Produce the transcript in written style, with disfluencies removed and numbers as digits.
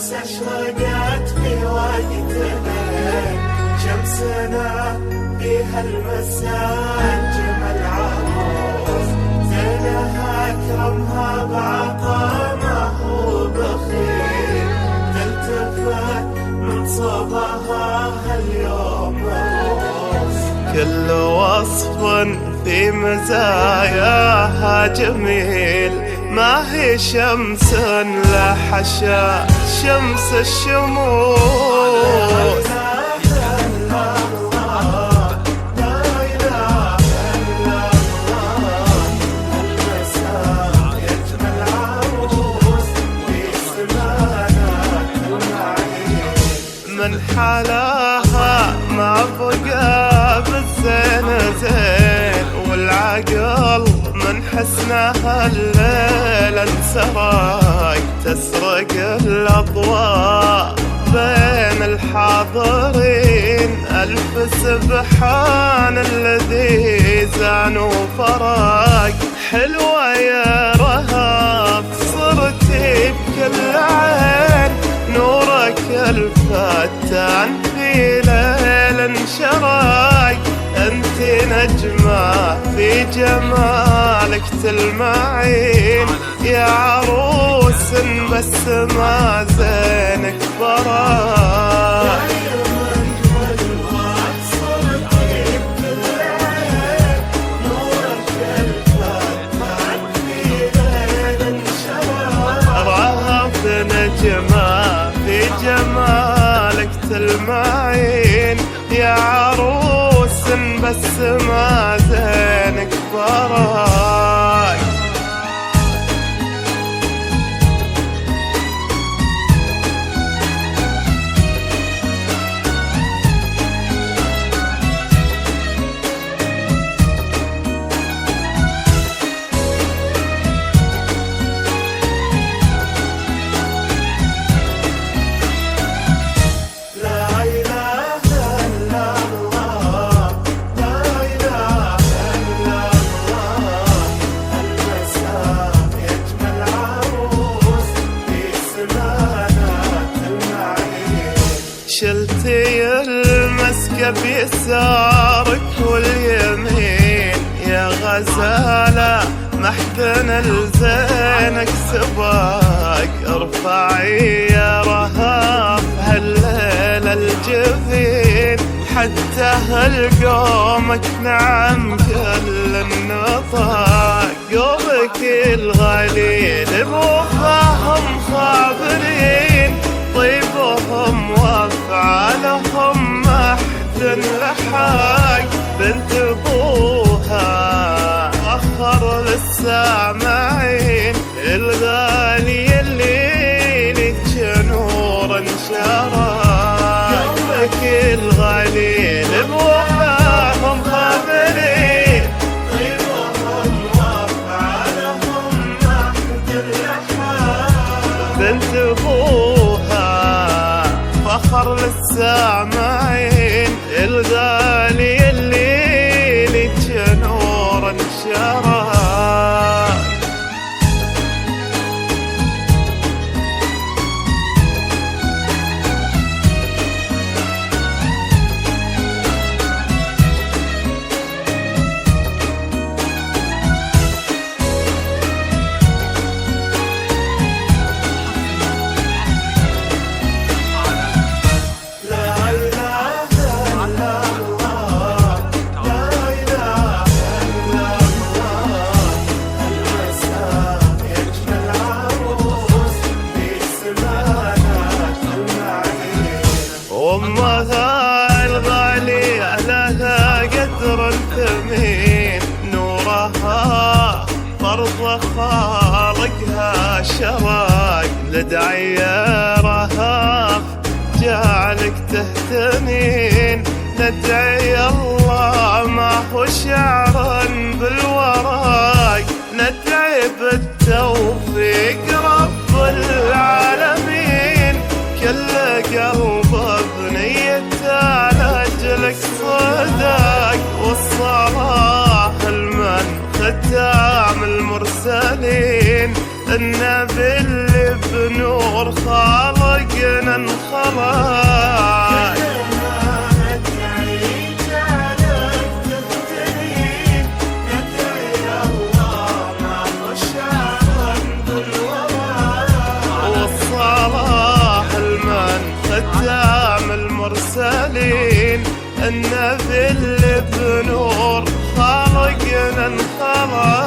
الشمس أشرقت في وقتنا، شمسنا فيها المساء جمل عروس، زينها أكرمها بعطاء ما هو بخيل، تلتفت من صباها هاليوم الروس. كل وصف في مزاياها جميل، ما هي شمس لحشا شمس الشموس. من حلاها ما بقى بالزين زين، والعقل من حسنها الليل انسرق، تسرق الأضواء بين الحاضرين. ألف سبحان الذي زان وفرق، حلوة يا رهف صرتي بكل عين، نورك الفتان في ليل انشرق. انت نجمة في جمالك تلمعين، يا عروس بس ما زينك براق. رهف نجمة في جمالك تلمعين، يا عروس بس ما زينك براق. شلتي المسكة بيسارك واليمين، يا غزالة محتن الزينك سباك. ارفعي يا رهاف هالليل الجفين، حتى هالقومك نعم كل النطاق. قومك الغليل بوفاهم خابرين، طيبهم وافعالهم محزن لحاق. بنت ابوها اخر للسامعين، الغالي اللي لك نور انشراق. قلبك الغليل بوفاهم خابرين، طيبهم وافعالهم محزن لحاق. بنت ابوها فخر للسامعين، الغالي اللي لك نور انشراق. أمها الغالية لها قدر ثمين، نورها فرض خالقها شراق. ندعي يا رهاف جعلك تهتمين، ندعي الله ما هو شعرا بالوراق. ندعي بالتوفيق رب العالمين، كل قلب بنيته لأجلك صدق. والصلاة المن ختام المرسلين، النبي اللي بنور خالقنا انخلق. والصلاح المن ختام المرسلين، النبي اللي بنور خالقنا انخلق.